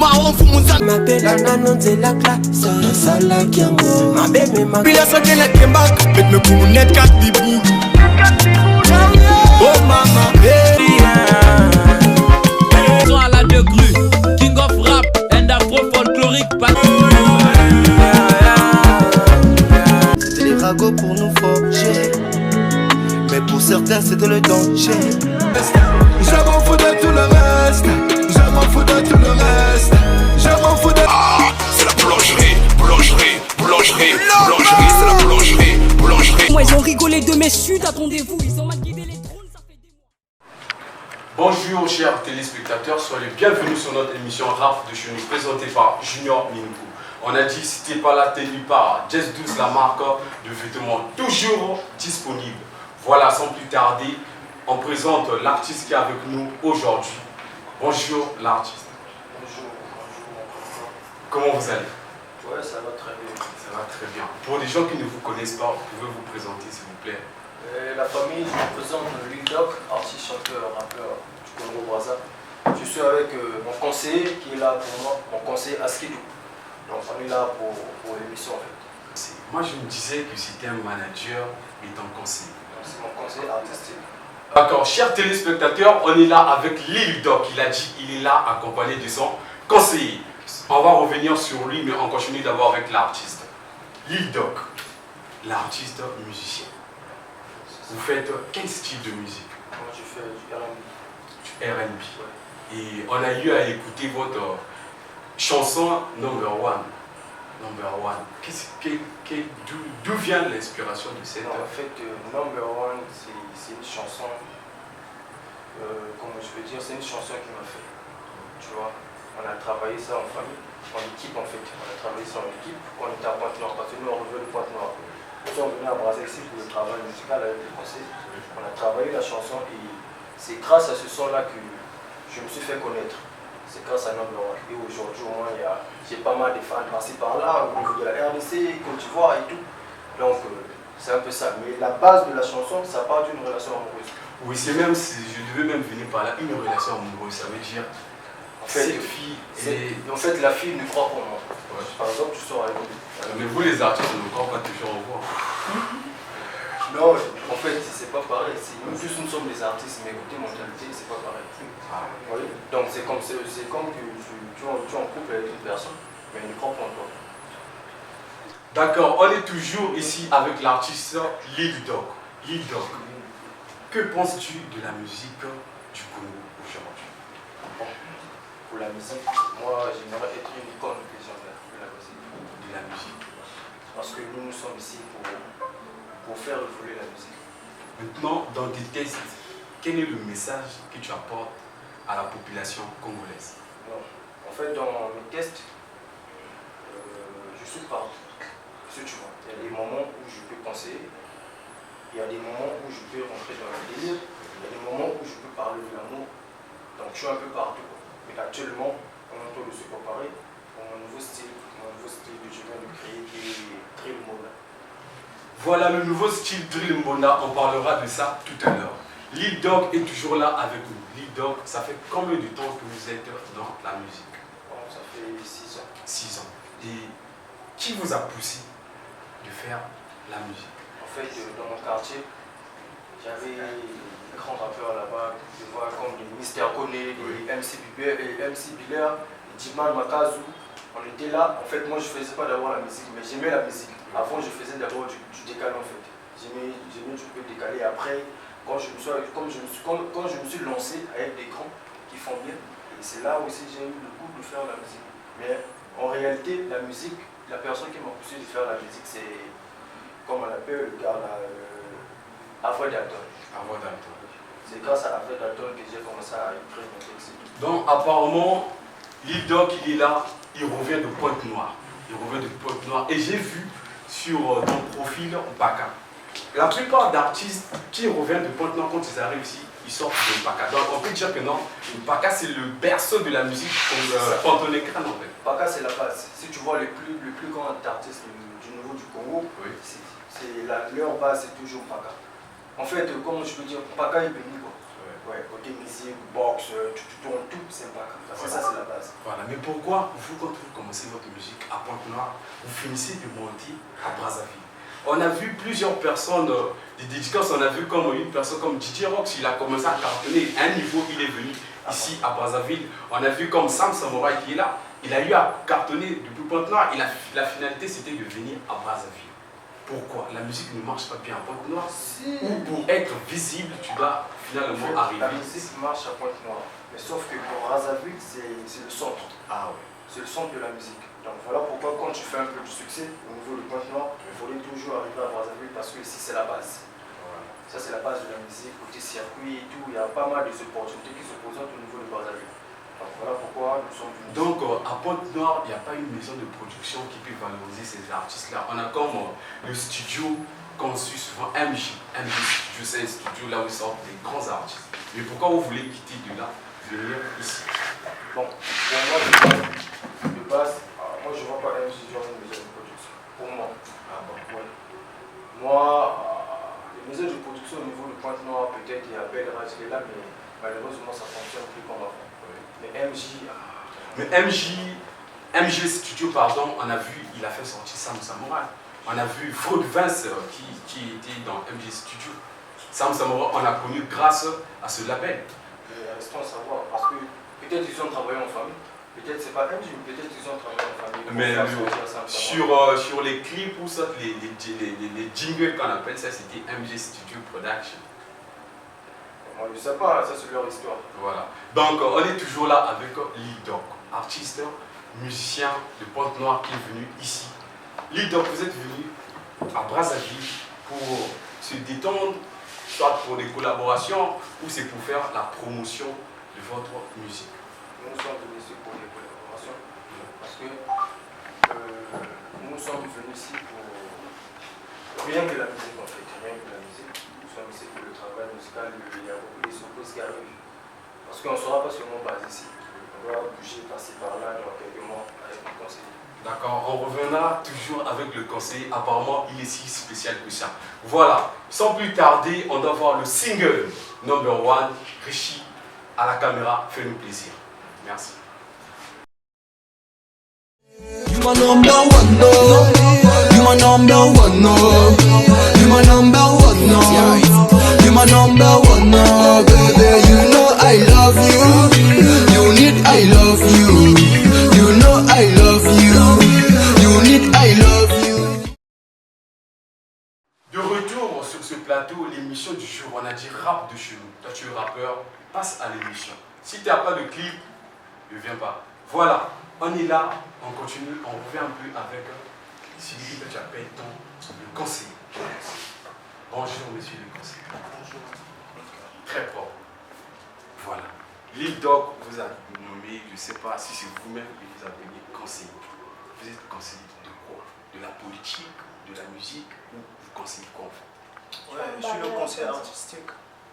marron pour mon sac. Ma belle ananon de la classe. Sala kiango. Ma belle ma. Puis la santé la kembak. Met me pour net 4 bibou. Oh maman. Son à la deux crues. King of rap and afro folklorique. C'était les ragots pour nous forger. Mais pour certains c'était le danger. Je m'en fous de tout le reste. Je m'en fous de tout le reste. Je m'en fous de... Ah, c'est la boulangerie, boulangerie, boulangerie, boulangerie, c'est la boulangerie, boulangerie. Moi ils ont rigolé de mes chutes, attendez-vous, ils ont mal guidé les trônes, ça fait des mois. Bonjour chers téléspectateurs, soyez les bienvenus sur notre émission Rap de chez nous présentée par Junior Mingo. On a dit que c'était pas la tenue par Just 12, la marque de vêtements toujours disponible. Voilà, sans plus tarder, on présente l'artiste qui est avec nous aujourd'hui. Bonjour l'artiste. Bonjour. Comment vous allez? Ouais, ça va très bien. Ça va très bien. Pour les gens qui ne vous connaissent pas, vous pouvez vous présenter s'il vous plaît? La famille, je représente Lil Doc, artiste, chanteur, rappeur du Congo Brazza. Je suis avec mon conseiller qui est là pour moi, mon conseiller Askidou. Donc on est là pour l'émission en fait. Moi je me disais que c'était un manager et un conseiller. C'est mon conseiller artistique. D'accord, chers téléspectateurs, on est là avec Lil Doc. Il a dit il est là accompagné de son conseiller. On va revenir sur lui, mais on continue d'abord avec l'artiste. Lil Doc, l'artiste musicien. Vous faites quel style de musique? Moi je fais du R&B. Du R&B. Ouais. Et on a eu à écouter votre chanson Number One. D'où vient l'inspiration de cette... En fait, Number One, c'est une chanson, comment je peux dire, c'est une chanson qui m'a fait. Tu vois, on a travaillé ça en famille, en équipe en fait. On a travaillé ça en équipe, on était à Pointe-Noire, parce que nous on revient de Pointe-Noire. Nous sommes venus à Brazzaville ici pour le travail musical avec les Français. On a travaillé la chanson et c'est grâce à ce son-là que je me suis fait connaître. C'est grâce à Number One. Et aujourd'hui, au moins, j'ai pas mal de fans passés par là, au niveau de la RDC, Côte d'Ivoire et tout. Donc, c'est un peu ça. Mais la base de la chanson, ça part d'une relation amoureuse. Oui, c'est même, je devais même venir par là, une relation amoureuse, ça veut dire... En fait, cette fille en fait, la fille ne croit pas en moi. Ouais. Par exemple, tu sors avec moi. Mais vous, les artistes, ne croient pas toujours en vous. Non, en fait, c'est pas pareil. Nous tous, nous sommes des artistes, mais côté mentalité, c'est pas pareil. Ah. Oui. Donc, c'est comme que tu es en couple avec une personne, mais elle ne croit pas en toi. D'accord, on est toujours ici avec l'artiste Lil Doc. Lil Doc, que penses-tu de la musique du Congo aujourd'hui? Bon, pour la musique, moi, j'aimerais être une icône légendaire de la musique. De la musique. Parce que nous sommes ici pour faire évoluer la musique. Maintenant, dans tes tests, quel est le message que tu apportes à la population congolaise? Bon, en fait, dans mes tests, je suis partout. Tu vois, il y a des moments où je peux penser, il y a des moments où je peux rentrer dans le délire, il y a des moments où je peux parler de l'amour. Donc je suis un peu partout. Mais actuellement, on est en train de se préparer pour mon nouveau style que je viens de créer qui est Drill Mbonda. Voilà le nouveau style Drill Mbonda, on parlera de ça tout à l'heure. Lil Doc est toujours là avec nous. Lil Doc, ça fait combien de temps que vous êtes dans la musique? Bon, ça fait 6 ans. 6 ans. Et qui vous a poussé de faire la musique? En fait, dans mon quartier, j'avais des grands rappeurs là-bas, je vois comme des Mister Koné, des MC Biller, des Jiman Makazu. On était là, en fait, moi je faisais pas d'abord la musique, mais j'aimais la musique. Avant, je faisais d'abord du décalé en fait. J'aimais du peu décalé. Après, quand je me suis lancé avec des grands qui font bien, et c'est là aussi j'ai eu le goût de faire la musique. Mais en réalité, la musique, la personne qui m'a poussé de faire la musique, c'est, comme on l'appelle, le gars là, Avoid Dalton. C'est grâce à Avoid Dalton que j'ai commencé à écrire mon texte. Donc apparemment, Lil Doc, il est là, il revient de Pointe-Noire. Et j'ai vu sur ton profil Paka. La plupart d'artistes qui reviennent de Pointe-Noire, quand ils arrivent ici, ils sortent de Paka. Donc on peut dire que non, Paka c'est le berceau de la musique comme Pantonécran en fait. Paka c'est la base. Si tu vois les plus grands artistes du niveau du Congo, oui. Leur base c'est toujours Paka. En fait, comment je peux dire, Paka est béni quoi. Ouais. Ouais, côté musique, boxe, tu tournes tout, c'est pas comme ça. Voilà. Ça, c'est la base. Voilà, mais pourquoi vous, quand vous commencez votre musique à Pointe-Noire, vous finissez de monter à Brazzaville? On a vu plusieurs personnes, des dédicaces, on a vu comme une personne comme DJ Rox, il a commencé à cartonner. À un niveau, il est venu ici à Brazzaville. On a vu comme Sam Samouraï qui est là. Il a eu à cartonner depuis Pointe-Noire et la finalité c'était de venir à Brazzaville. Pourquoi? La musique ne marche pas bien à Pointe-Noire. Si. Ou pour être visible, tu dois finalement arriver. La musique marche à Pointe-Noire. Mais sauf que pour Brazzaville, c'est le centre. Ah ouais. C'est le centre de la musique. Donc voilà pourquoi quand tu fais un peu de succès au niveau de Pointe-Noire, il faudrait toujours arriver à Brazzaville parce que ici c'est la base. Voilà. Ça c'est la base de la musique, côté circuit et tout. Il y a pas mal d'opportunités qui se présentent au niveau de Brazzaville. Donc voilà pourquoi nous sommes venus. Donc à Pointe-Noire, il n'y a pas une maison de production qui peut valoriser ces artistes-là. On a comme le studio qu'on suit souvent, MJ. MJ Studio, c'est un studio là où sortent des grands artistes. Mais pourquoi vous voulez quitter de là, venir ici? Bon, pour moi de base, moi je ne vois pas MJ genre une maison de production. Pour moi. Ah bon? Ouais. Moi, les maisons de production au niveau de Pointe-Noire, peut-être il y a Belle Rage qui est là, mais malheureusement ça ne fonctionne plus comme avant. Mais MJ. Mais MG Studio, pardon, on a vu, il a fait sortir Sam Samouraï. On a vu Freud Vince qui était dans MG Studio. Sam Samouraï, on a connu grâce à ce label. Restons à savoir, parce que peut-être ils ont travaillé en famille, peut-être c'est pas MJ, mais peut-être ils ont travaillé en famille. Mais sur les clips ou ça, les jingles qu'on appelle ça, c'était MG Studio Production. Moi je ne sais pas, ça c'est leur histoire. Voilà. Donc on est toujours là avec Lil Doc, artiste, musicien de Pointe-Noire qui est venu ici. Lil Doc, vous êtes venu à Brazzaville pour se détendre, soit pour des collaborations ou c'est pour faire la promotion de votre musique. Nous sommes venus ici pour des collaborations, parce que nous sommes venus ici pour rien que la musique en fait, rien que la musique. Nous sommes ici pour le travail musical, il y a beaucoup de surprises qui arrivent. Parce qu'on ne sera pas seulement basé ici. On va bouger, passer par là dans quelques mois avec le conseil. D'accord, on reviendra toujours avec le conseiller. Apparemment, il est si spécial que ça. Voilà, sans plus tarder, on doit voir le single number 1. Richie, à la caméra, fais-nous plaisir. Merci. You my number one, no. You my number one, no. You my number one, no. You my number one, no. Baby, you know I love you. You need I love you. You know I love you. You need I love you. De retour sur ce plateau, l'émission du jour, on a dit rap de chez nous. Toi, tu es rappeur, passe à l'émission. Si tu n'as pas de clip, ne viens pas. Voilà, on est là, on continue, on revient un peu avec celui que tu appelles le conseiller. Bonjour, monsieur le conseiller. Bonjour. Très propre. Voilà. Lil Doc vous a nommé, je ne sais pas si c'est vous-même qui vous avez mis conseiller. Vous êtes conseiller de quoi? De la politique, de la musique ou vous conseillez quoi en fait? Ouais, je suis le conseiller artistique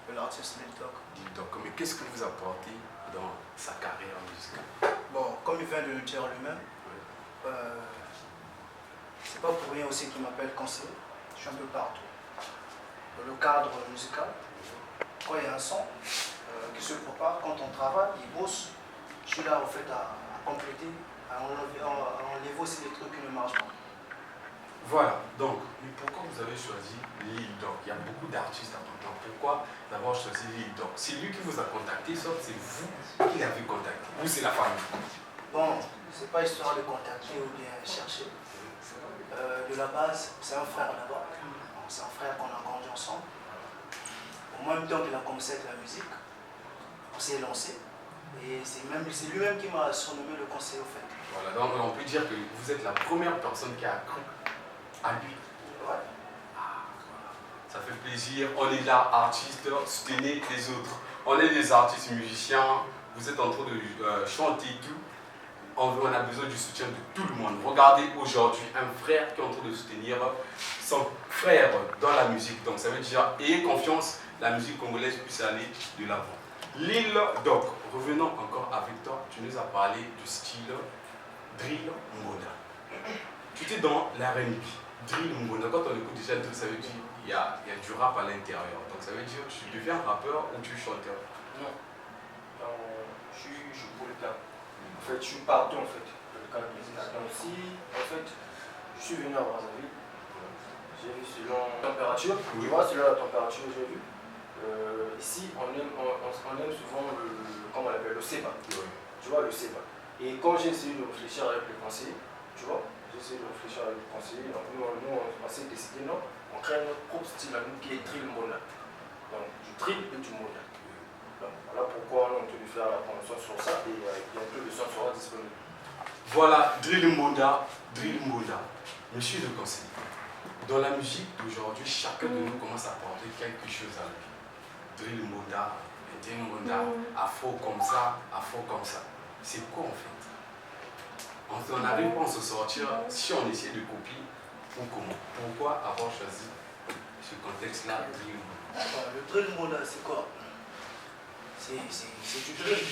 de l'artiste Lil Doc. Lil Doc, mais qu'est-ce que vous apportez dans sa carrière musicale? Bon, comme il vient de le dire lui-même, c'est pas pour rien aussi qu'il m'appelle conseiller. Je suis un peu partout. Dans le cadre musical, quand il y a un son qui se prépare, quand on travaille, il bosse, je suis là en fait à compléter, à enlever aussi les trucs qui ne marchent pas. Voilà, donc, mais pourquoi vous avez choisi Lil Doc? Il y a beaucoup d'artistes à Pointe-Noire. Pourquoi d'avoir choisi Lil Doc? C'est lui qui vous a contacté, sauf c'est vous qui l'avez contacté. Ou c'est la famille? Bon, c'est pas histoire de contacter ou bien chercher. De la base, c'est un frère d'abord. C'est un frère qu'on a grandi ensemble. Au même temps qu'il a commencé avec la musique, on s'est lancé. Et c'est lui-même qui m'a surnommé le conseiller au fait. Voilà, donc on peut dire que vous êtes la première personne qui a cru à lui. Ouais. Ah, voilà. Ça fait plaisir. On est là, artistes, soutenez les autres. On est des artistes musiciens. Vous êtes en train de chanter tout. On a besoin du soutien de tout le monde. Regardez aujourd'hui un frère qui est en train de soutenir son frère dans la musique. Donc ça veut dire, ayez confiance, la musique congolaise puisse aller de l'avant. Lil Doc, revenons encore avec toi. Tu nous as parlé du style drill Mbonda. Tu étais dans l'R&B. Drill Mbonda, quand on écoute déjà drill, ça veut dire qu'il y a du rap à l'intérieur. Donc ça veut dire que tu deviens rappeur ou tu es chanteur. Non. Je suis pour le cas. En fait, je suis partout en fait. Pour le cas de donc si en fait je suis venu à Brazzaville, j'ai vu selon la température, tu vois, selon la température j'ai vu. Ici on aime souvent comment on l'appelle, le CEPA. Tu vois, le CEPA. Et quand j'ai essayé de réfléchir avec le conseiller, tu vois, j'ai essayé de réfléchir avec le conseiller, donc nous on s'est décidé, non, on crée notre propre style à nous qui est drill modal. Donc du drill et du modal. Donc voilà pourquoi on a envie de faire la promotion sur ça et bientôt le son sera disponible. Voilà, drill moda. Monsieur le conseiller, dans la musique d'aujourd'hui, chacun de nous commence à porter quelque chose à lui. Drill moda, afro comme ça, c'est quoi en fait? On n'arrive pas à se sortir si on essaie de copier ou comment? Pourquoi avoir choisi ce contexte-là, drill moda? Le drill moda, c'est quoi? C'est du drill,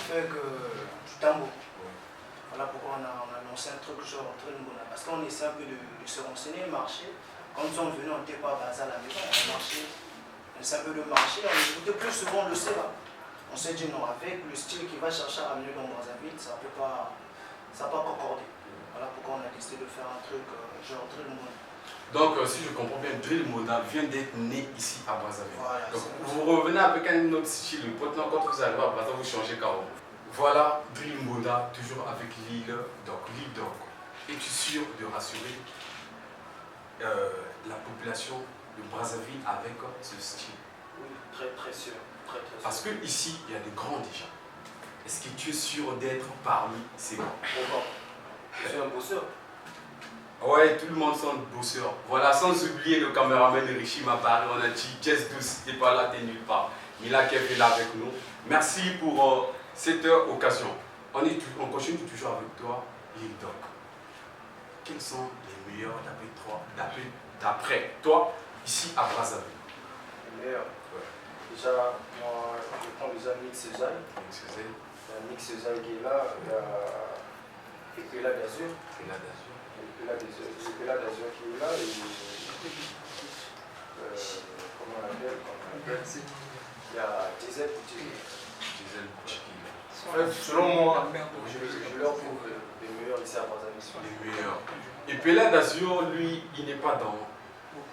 avec du tambour. Voilà pourquoi on a lancé un truc genre drill moda. Parce qu'on essaie un peu de se renseigner, marcher. Quand nous sommes venus, on n'était pas basé à la maison, on marchait. On essaie un peu de marcher, on écoutait plus souvent le CEPA. On s'est dit non, avec le style qui va chercher à ramener dans Brazzaville, ça ne va pas concorder. Voilà pourquoi on a décidé de faire un truc genre drill moda. Donc, si je comprends bien, drill moda vient d'être né ici à Brazzaville. Voilà, donc, vous revenez avec un autre style. Maintenant, quand vous arrivez à Brazzaville, vous changez carrément. Voilà, drill moda, toujours avec l'île Doc. Es-tu sûr de rassurer la population de Brazzaville avec ce style? Oui, très sûr. Parce que ici, il y a des grands déjà. Est-ce que tu es sûr d'être parmi ces grands? Je suis un bosseur. Ouais, tout le monde sont bosseurs. Voilà, sans oublier le caméraman Richie Mapari, on a dit Jess Douce, t'es pas là, t'es nulle part. Mila Kev est là avec nous. Merci pour cette occasion. On continue toujours avec toi, Lil Doc. Quels sont les meilleurs d'après toi, ici à Brazzaville? Les meilleurs. Déjà, moi, je prends déjà Mix Sezaï. Il y a Mix Sezaï qui est là, il y a Epela d'Azur. Epela d'Azur qui est là, et comment on l'appelle? Il y a Diesel Boutique. Selon moi, je leur trouve les meilleurs ici à Brazzaville. Les meilleurs. Epela d'Azur, lui, il n'est pas dans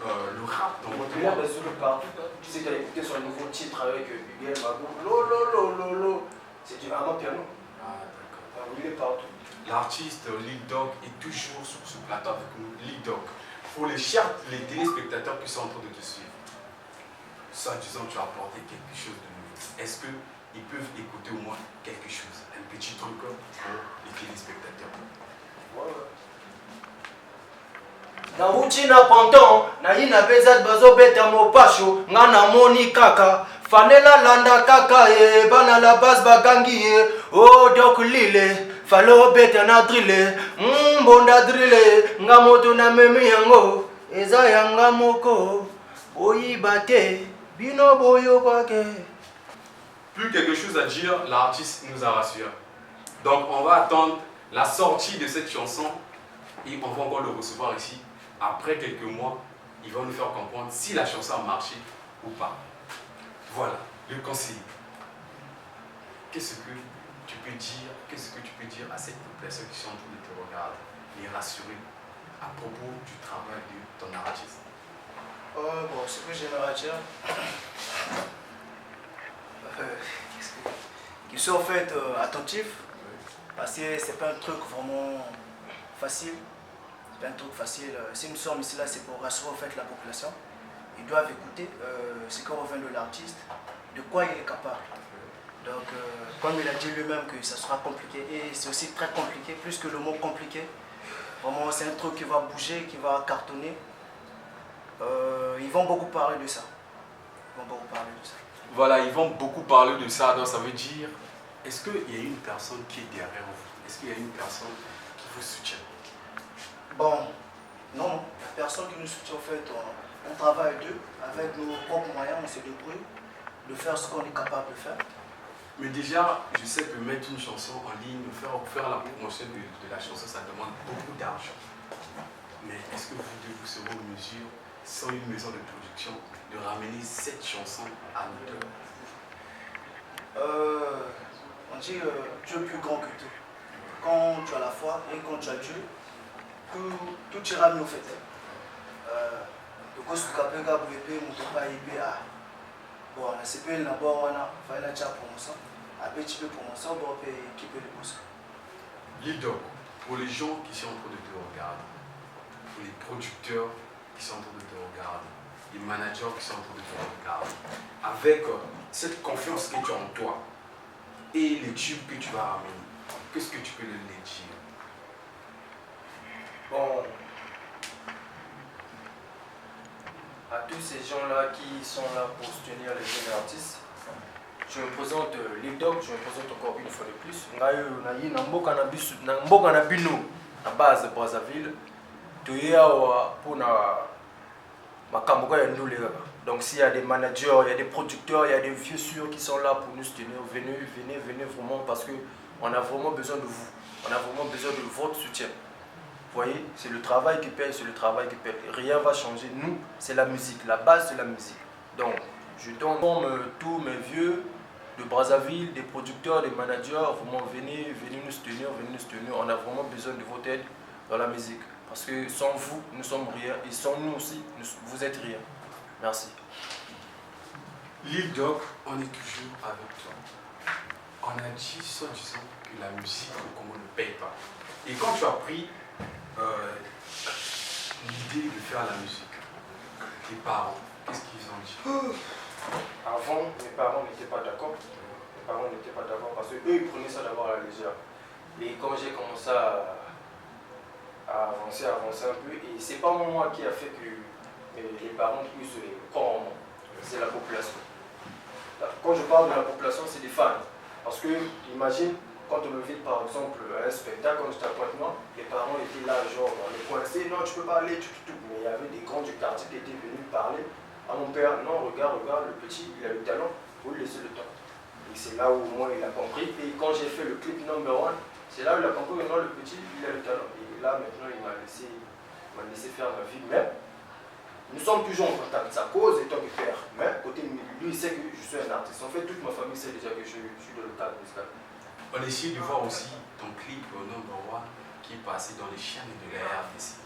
le rap, dans votre Epela d'Azur est partout. Tu sais qu'il a écouté son nouveau titre avec Miguel Mago. Lolo. C'est du Ama Piano. Ah, d'accord. Il est partout. L'artiste Lil Doc est toujours sur ce plateau avec nous. Lil Doc. Pour les téléspectateurs qui sont en train de te suivre, soit disant tu as apporté quelque chose de nouveau. Est-ce qu'ils peuvent écouter au moins quelque chose, un petit truc pour les téléspectateurs? Ouais. Na uchi na panton, na ina bezat bazo beta mopacho, ngana moni kaka, fanela landa kaka bana la base bagangi oh Doc lile, falo beta na drille, bonda drille, ngamoto na memi yango, eza yanga moko, boyi bate, bino boyo kwake. Plus quelque chose à dire, l'artiste nous a rassuré. Donc on va attendre la sortie de cette chanson et on va encore le recevoir ici. Après quelques mois, il va nous faire comprendre si la chanson a marché ou pas. Voilà, le conseiller. Qu'est-ce que tu peux dire à cette population qui sont en train de te regarder, les rassurer à propos du travail de ton artiste? Bon, ce que j'aimerais dire, qu'ils soient en fait attentifs, parce que c'est pas un truc vraiment facile. C'est pas un truc facile. Si nous sommes ici là, c'est pour rassurer en fait la population. Ils doivent écouter ce qu'on revient de l'artiste, de quoi il est capable. Donc, comme il a dit lui-même que ça sera compliqué, et c'est aussi très compliqué, plus que le mot compliqué. Vraiment, c'est un truc qui va bouger, qui va cartonner. Ils vont beaucoup parler de ça. Voilà, ils vont beaucoup parler de ça. Donc ça veut dire, est-ce qu'il y a une personne qui est derrière vous? Est-ce qu'il y a une personne qui vous soutient? Bon, non, il n'y a personne qui nous soutient. En fait, on travaille d'eux, avec nos propres moyens, on se débrouille de faire ce qu'on est capable de faire. Mais déjà, je sais que mettre une chanson en ligne, faire la promotion de la chanson, ça demande beaucoup d'argent. Mais est-ce que vous serez en mesure, sans une maison de production, de ramener cette chanson à l'auteur? On dit Dieu est plus grand que tout. Quand tu as la foi et quand tu as Dieu, tout ira mieux au fait. Donc, ce que tu as fait, bon, c'est pas la bonne, il faut aller à promotion. Après, tu peux promotion, bon, puis qui peut le pousser. Leader, pour les gens qui sont en train de te regarder, pour les producteurs qui sont en train de te regarder, les managers qui sont en train de te regarder, avec cette confiance que tu as en toi et les tubes que tu vas ramener, qu'est-ce que tu peux leur dire? Bon, à tous ces gens-là qui sont là pour soutenir les jeunes artistes, je me présente Leader, je me présente encore une fois de plus. Mboka na bino na base de Brazzaville, pour donc s'il y a des managers, il y a des producteurs, il y a des vieux sûrs qui sont là pour nous soutenir, venez vraiment parce qu'on a vraiment besoin de vous, on a vraiment besoin de votre soutien. Vous voyez, c'est le travail qui paye, c'est le travail qui paye. Rien ne va changer. Nous, c'est la musique, la base c'est la musique. Donc, je donne tous mes vieux de Brazzaville, des producteurs, des managers, vraiment venez nous soutenir, on a vraiment besoin de votre aide dans la musique. Parce que sans vous, nous sommes rien, et sans nous aussi, vous êtes rien. Merci. Lil Doc, on est toujours avec toi. On a dit, soi-disant, que la musique au Congo ne paye pas. Et quand tu as pris l'idée de faire la musique, tes parents, qu'est-ce qu'ils ont dit? Avant, mes parents n'étaient pas d'accord. Parce qu'eux, ils prenaient ça d'abord à la légère. Et quand j'ai commencé à avancer un peu, et c'est pas moi qui a fait que les parents puissent croire en moi, c'est la population. Quand je parle de la population, c'est des fans. Parce que, imagine, quand on me invite par exemple à un spectacle, quand j'étais à Pointe-Noire, les parents étaient là, genre, les coincés, non, tu peux pas aller, tout. Mais il y avait des grands du quartier qui étaient venus parler à mon père, non, regarde, le petit, il a le talent, il faut lui laisser le temps. Et c'est là où moi, il a compris. Et quand j'ai fait le clip number 1, c'est là où il a compris, non, le petit, il a le talent. Et là, maintenant, il m'a laissé faire ma vie. Mais nous sommes toujours en contact. Sa cause étant que père. Mais côté lui, il sait que je suis un artiste. En fait, toute ma famille sait déjà que je suis dans le cadre musical. On essaie de voir aussi ton clip number 1 qui est passé dans les chaînes de la RDC.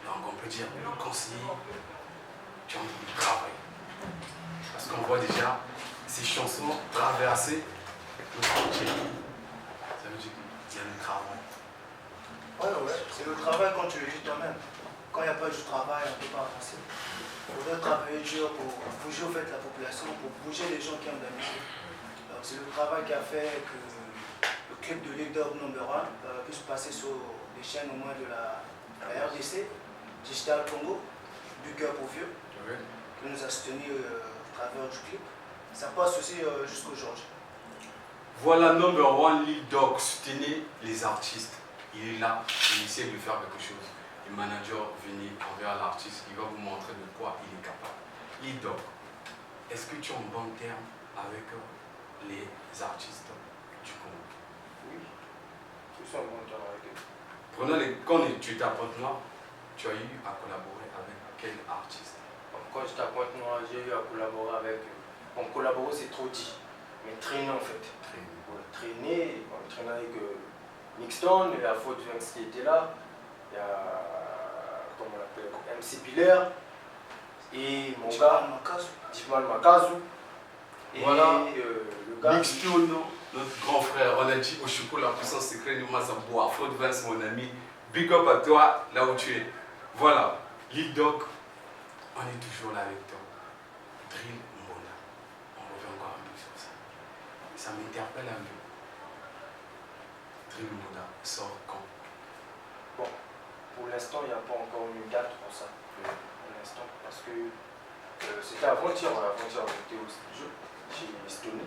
Donc on peut dire le conseiller, tu es en train de travailler. Parce qu'on voit déjà ces chansons traverser le frontière. Ça veut dire qu'il y a le travail. Ouais, c'est le travail quand tu le dis toi-même. Quand il n'y a pas du travail, on ne peut pas avancer. Il faudrait travailler dur pour bouger au fait la population, pour bouger les gens qui aiment la musique. Donc c'est le travail qui a fait que le clip de Leader number 1 puisse passer sur les chaînes au moins de la RDC, Digital Congo, du Up au Vieux, qui nous a soutenus à travers du clip. Ça passe aussi jusqu'aujourd'hui. Voilà number 1, Lil Doc, soutenez les artistes. Il est là, il essaie de faire quelque chose. Le manager venez envers l'artiste, il va vous montrer de quoi il est capable. Lil Doc, est-ce que tu es en bon terme avec les artistes du Congo? Oui, je suis en bon terme avec eux. Quand tu étais à Pointe-Noire, tu as eu à collaborer avec quel artiste? Quand j'étais à Pointe-Noire, j'ai eu à collaborer avec eux. Bon, collaborer c'est trop dit, mais traîner en fait. Traîner avec Mixton, il y a Faute Vince qui était là, il y a, comment on l'appelle, MC Biller, et mon gars, Dimal Makazu, et voilà. Le gars... Mixton, notre grand frère, on a dit au chocolat, la puissance secrète de Mazaboua, Faute Vince, mon ami, big up à toi, là où tu es. Voilà, Lil Doc, on est toujours là avec toi. Drill Mona, on revient encore un peu sur ça. Ça m'interpelle un peu. Drill Mona sort quand? Bon, pour l'instant, il n'y a pas encore une date pour ça. Pour l'instant, parce que c'était avant-hier, on était au studio chez Stony.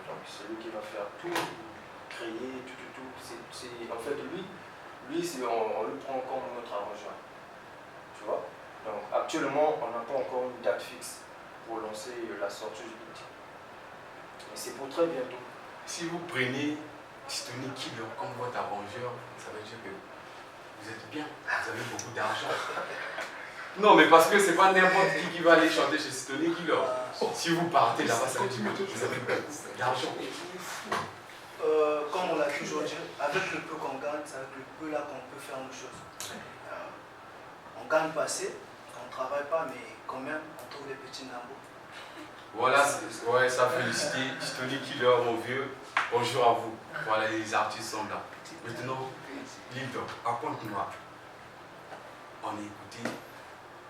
Donc c'est lui qui va faire tout, créer, tout. En fait, lui on le prend comme notre arrangeur. Tu vois? Donc actuellement, on n'a pas encore une date fixe pour lancer la sortie du beat. Mais c'est pour très bientôt. Si vous prenez Stony Killer comme votre arrangeur, ça veut dire que vous êtes bien, vous avez beaucoup d'argent. Non, mais parce que c'est pas n'importe qui va aller chanter chez Stony Killer. Si vous partez là-bas, ça veut dire que vous avez l'argent. Comme on l'a toujours dit, avec le peu qu'on gagne, c'est avec le peu là qu'on peut faire nos choses. On gagne pas assez, on ne travaille pas, mais quand même, on trouve les petits nabos. Voilà, ouais, ça félicité. Stony Killer, mon vieux. Bonjour à vous. Voilà, les artistes sont là. Maintenant, Lido, à Pointe-Noire, on a écouté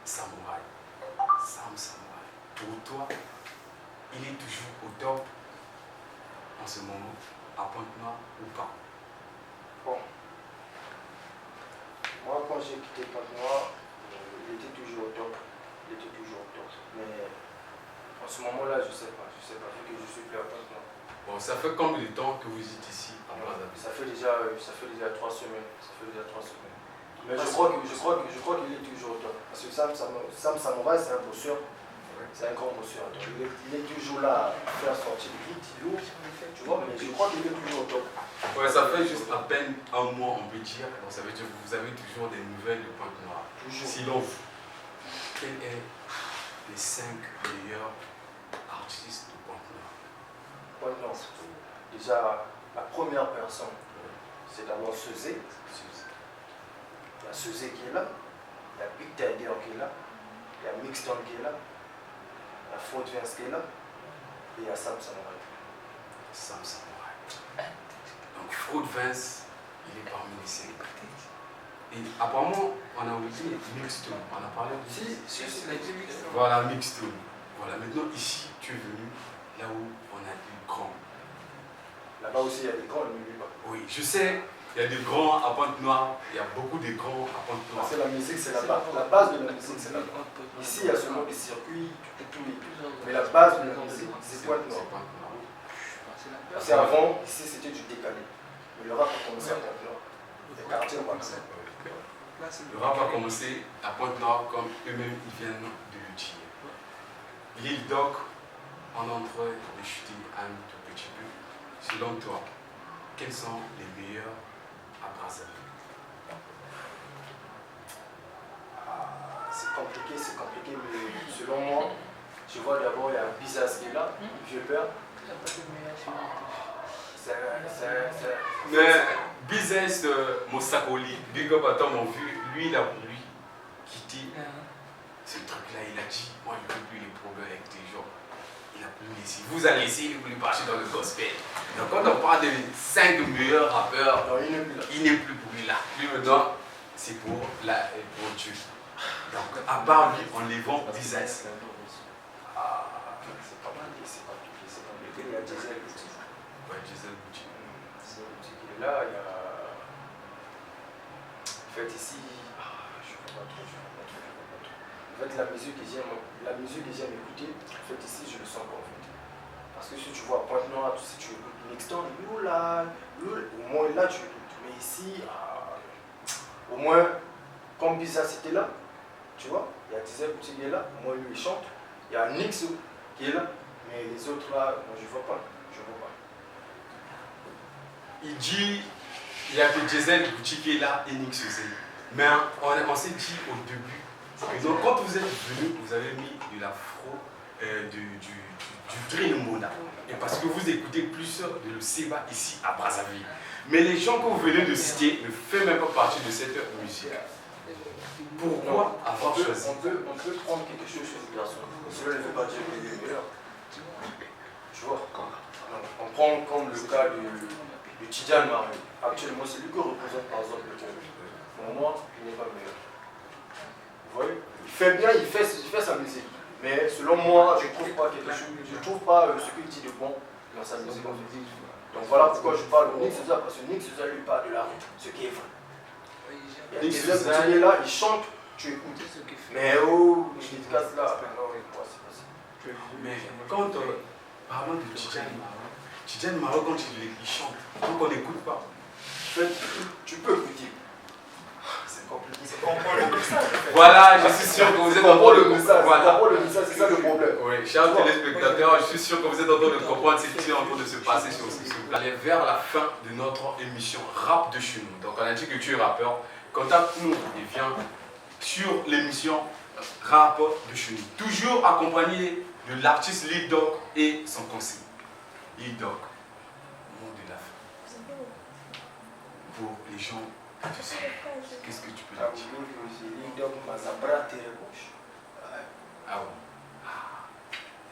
Samouraï. Sam Samouraï. Pour toi, il est toujours au top en ce moment, à Pointe-Noire ou pas? Bon. Moi, quand j'ai quitté Pointe-Noire, il était toujours au top. Il était toujours au top. Mais en ce moment-là, je sais pas. Je sais pas, vu que je suis plus à Pointe-Noire. Bon, ça fait combien de temps que vous êtes ici à Brazzaville? Ça fait déjà 3 semaines. Ça fait déjà 3 semaines. Mais je crois qu'il est toujours au top. Parce que Sam Samouraï, c'est un bosseur. C'est un grand bosseur. Donc il est toujours là à faire sortir le beat, lourd. Tu vois, mais je crois qu'il est toujours au top. Ouais, ça fait juste à peine un mois, on peut dire. Donc ça veut dire que vous avez toujours des nouvelles de Pointe-Noire. Toujours. Sinon, quels sont les 5 meilleurs artistes de Pointe-Noire? Pointe-Noire. Déjà, la première personne, c'est d'abord Seuzé. Il y a Seuzé qui est là. Il y a Big Tiger qui est là. Il y a Mixton qui est là. Il y a Fraud Vince qui est là. Et il y a Sam Samouraï. Sam Samouraï. Donc Fraud Vince, il est parmi les 5. Et apparemment, on a oublié Mixstone. On a parlé de Si, c'est la Mixton. Voilà, Mixstone. Voilà, maintenant ici, tu es venu là où on a des grands. Là-bas aussi, il y a des grands, ne l'oublie pas. Oui, je sais, il y a des grands à Pointe-Noire. Il y a beaucoup de grands à Pointe-Noire. C'est la musique, c'est la base. La base de la musique, c'est la base. Ici, il y a seulement des circuits, tout. Mais la base de la musique, c'est Pointe-Noire. Parce qu'avant, ici, c'était du décalé. Mais le rap a commencé à Pointe-Noire. Les quartiers, on va dire. Le rap a commencé à Pointe-Noire comme eux-mêmes ils viennent de le dire. Lil Doc, on est en train de chuter un tout petit peu. Selon toi, quels sont les meilleurs à Brazzaville? C'est compliqué, mais selon moi, je vois d'abord, il y a Bizas qui est là, vieux père. Mais Business Moussakoli, Big Up à toi mon vieux, lui il a voulu quitter ce truc-là. Il a dit, moi je ne veux plus les problèmes avec tes gens. Il a plus laissé. Vous a laissé, il voulait partir dans le gospel. Donc quand on parle de 5 meilleurs rappeurs, il n'est plus pour lui là. Lui maintenant, c'est pour Dieu. Donc à part lui, on les vend Business. Ah, c'est pas mal, c'est compliqué. Il y a Diesel Boutique. Ouais, Diesel Boutique. Diesel Boutique, il est là, il y a. En fait, ici, je ne vois pas trop. En fait, la musique que j'aime écouter, en fait, ici, je le sens pas, en fait. Parce que si tu vois Pointe-Noire, si tu écoutes Mixton, au moins là, tu écoutes. Mais ici, au moins, comme Bizarre c'était là, tu vois, il y a Diesel Boutique qui est là, au moins lui, il chante. Il y a Nix qui est là, mais les autres là, moi, je ne vois pas. Il dit, il y a que Diesel Boutique qui est là et Nix aussi. Mais on s'est dit au début, donc quand vous êtes venu, vous avez mis de l'afro, du drill mona. Et parce que vous écoutez plus de le Seba ici à Brazzaville. Mais les gens que vous venez de citer ne font même pas partie de cette musique. Pourquoi avoir choisi? On peut prendre quelque chose sur une personne. Cela ne veut pas dire qu'il est meilleur. Tu vois, on prend comme le cas de Tidjane Marley. Actuellement, c'est lui qui représente par exemple le Congo. Pour moi, il n'est pas meilleur. Vous voyez, il fait bien, il fait sa musique. Mais selon moi, je ne trouve pas quelque chose, je trouve pas ce qu'il dit de bon dans sa musique. Donc voilà pourquoi je parle de Nick Souza, parce que Nick Souza lui parle de la rue, ce qui est vrai. Il y a des œuvres qui est là, il chante, tu écoutes. Mais oh, je dédicace là, non, moi c'est pas ça. Mais quand parlons de Tidjane Marley, quand il chante, donc on n'écoute pas. En fait, tu peux écouter. C'est compliqué, c'est comprendre le message. Voilà, je suis sûr que vous êtes en train de comprendre. Voilà, le message, c'est ça le problème. Oui, chers téléspectateurs, je suis sûr que vous êtes en train de comprendre ce qui est en train de se passer sur ce site. Aller vers la fin de notre émission Rap de chez nous. Donc on a dit que tu es rappeur. Contacte-nous et viens sur l'émission Rap de chez nous. Toujours accompagné de l'artiste Lil Doc et son conseil. Lil Doc, mot de la fin. Pour les gens, tu sais, qu'est-ce que tu peux leur dire? Lil Doc, Mazabra, Terrebouche. Ah ouais.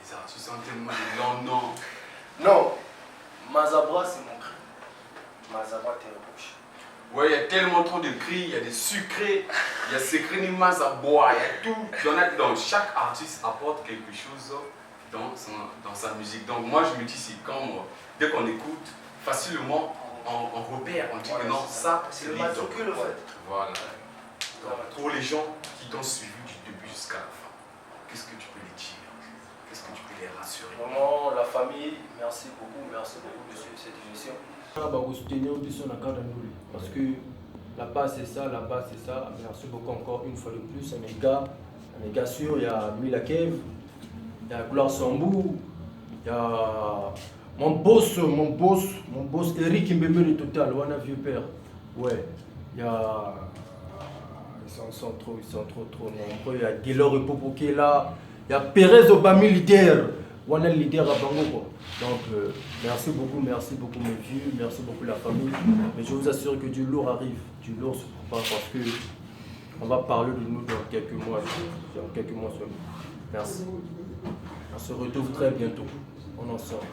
Les artistes ont tellement de longs noms. Non, Mazabra, c'est mon cri. Mazabra, Terrebouche. Ouais, il y a tellement trop de cris, il y a des sucrés, il y a secrets ni mas à boire, il y a tout. Donc chaque artiste apporte quelque chose dans sa musique. Donc moi je me dis, c'est comme dès qu'on écoute, facilement on repère, on dit que non, ça c'est le matricule, en fait. Voilà. Donc, pour les gens qui t'ont suivi du début jusqu'à la fin, qu'est-ce que tu peux les dire? Qu'est-ce que tu peux les rassurer? Vraiment, la famille, merci beaucoup de suivre cette émission. Parce que la base c'est ça, Merci beaucoup encore une fois de plus à mes gars sûrs. Il y a Mila Kev, il y a Gloire Sambou, il y a mon boss Eric Mbembe le Total, Wana Vieux Père. Ouais, il y a. Ils sont trop nombreux. Il y a Guélor Popo qui est là, il y a Pérez Obama militaire. On est le leader à Bango. Donc, merci beaucoup mes vieux, merci beaucoup la famille. Mais je vous assure que du lourd arrive. Du lourd se prépare parce que on va parler de nous dans quelques mois. Seulement. Merci. On se retrouve très bientôt. On en sort.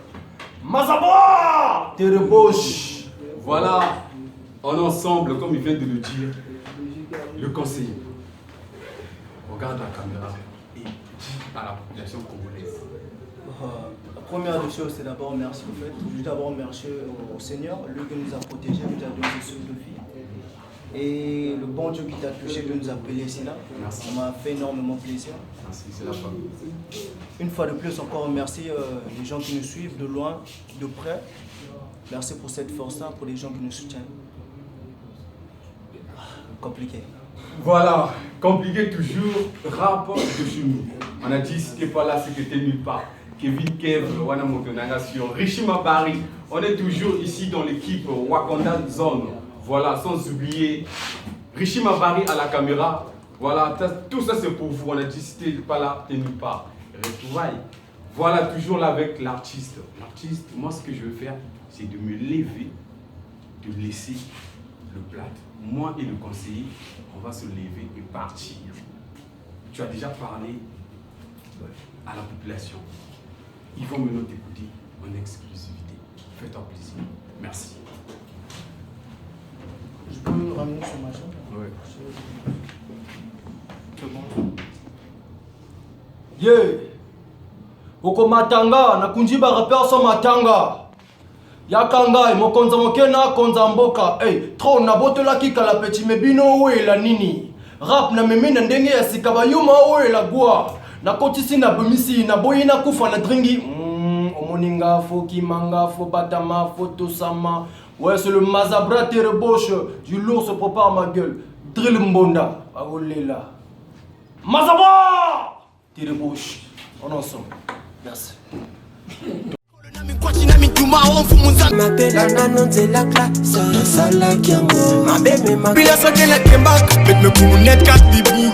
Mazabra Terrebouche. Voilà, en ensemble, comme il vient de le dire, le conseiller. Regarde la caméra et dis à la population congolaise. La première des choses, c'est d'abord merci au fait. Je veux d'abord merci au Seigneur, lui qui nous a protégés, nous a donné ce de vie. Et le bon Dieu qui t'a touché de nous appeler ici là. Merci. Ça m'a fait énormément plaisir. Merci, c'est la famille. Une fois de plus, encore merci les gens qui nous suivent de loin, de près. Merci pour cette force-là, pour les gens qui nous soutiennent. Compliqué. Voilà, compliqué toujours, rapport de chez nous. On a dit si t'es pas là, c'est que t'es nulle part. Kevin Kev, Wana Motonanga sur Richie Mabari. On est toujours ici dans l'équipe Wakanda Zone. Voilà, sans oublier Richie Mabari à la caméra. Voilà, tout ça c'est pour vous. On a dit si t'es pas là, t'es nulle part. Retrouvailles. Voilà, toujours là avec l'artiste. L'artiste, moi ce que je veux faire, c'est de me lever, de laisser le plat. Moi et le conseiller, on va se lever et partir. Tu as déjà parlé à la population. Ils vont maintenant t'écouter en exclusivité. Fais-toi plaisir. Merci. Je peux me ramener sur ma chambre? Oui. C'est bon. Yeah. Oko matanga na kunjiba rappeur so matanga. Yakanga mokonza mokena konza mboka. Trop na botola kikala petit mebino we la nini. Rap na meme na ndenge ya sikabayuma we la gwa. Na kotisi na bomisi na boyina kufa na dringi. Omoninga fo kimanga fo batama fo tosama. Ouais, c'est le Mazabra Terrebouche. Du lourd se prépare ma gueule. Drill Mbonda. Aolela. Mazabra Terrebouche. On est ensemble. Merci. Mapela nano nzela classe Sala kiango Mabebe mapela sote la kembak Bet me kounet kat bibou